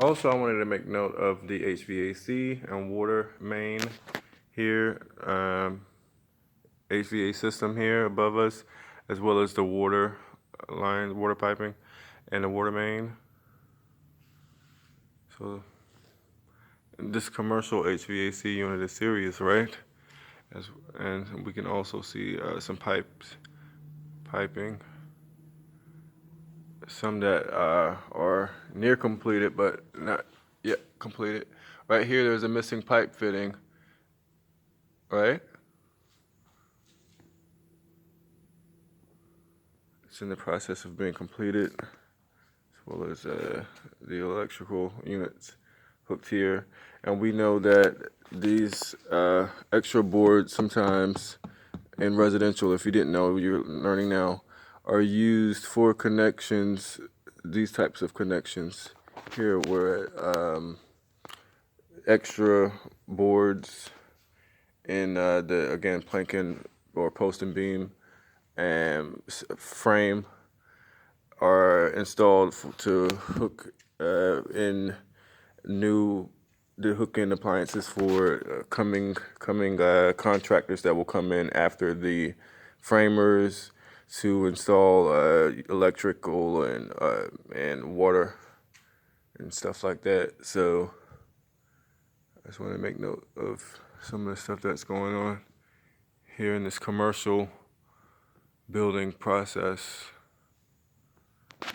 Also, I wanted to make note of the HVAC and water main here, HVAC system here above us, as well as the water lines, water piping, and the water main. So this commercial HVAC unit is serious, right? And we can also see some piping. Some that are near completed, but not yet completed. Right here, there's a missing pipe fitting, right? It's in the process of being completed, as well as the electrical units hooked here. And we know that these extra boards sometimes in residential, if you didn't know, you're learning now, are used for connections, these types of connections here where extra boards in again, planking or post and beam and frame are installed to hook in the hook-in appliances for coming contractors that will come in after the framers to install electrical and water and stuff like that. So I just want to make note of some of the stuff that's going on here in this commercial building process. You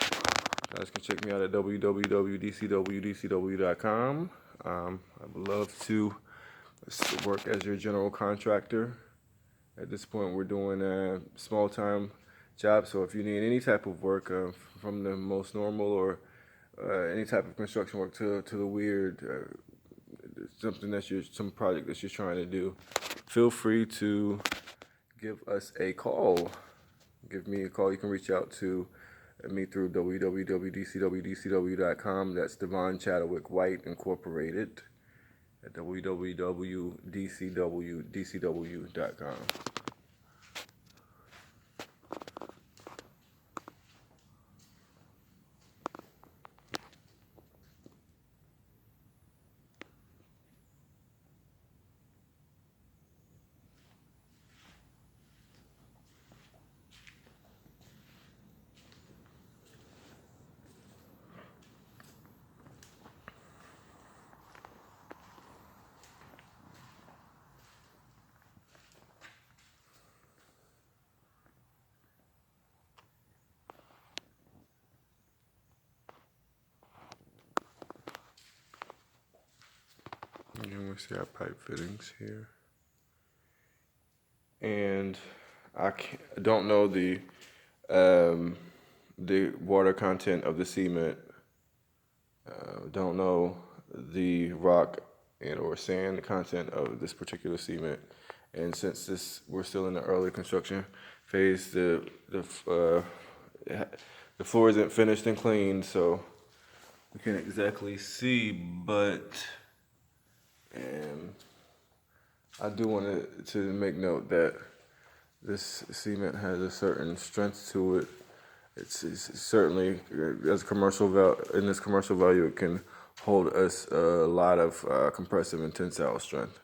guys can check me out at www.dcwdcw.com. I would love to work as your general contractor. At this point, we're doing a small-time job, so if you need any type of work, from the most normal or any type of construction work to the weird, some project that you're trying to do, feel free to give us a call. Give me a call. You can reach out to me through www.dcwdcw.com. That's Davon Chadewick White Incorporated at www.dcwdcw.com. And we see our pipe fittings here. And I don't know the water content of the cement. Don't know the rock and or sand content of this particular cement. And since we're still in the early construction phase, the floor isn't finished and cleaned, so we can't exactly see, but I do want to make note that this cement has a certain strength to it. It's certainly, as in this commercial value, it can hold us a lot of compressive and tensile strength.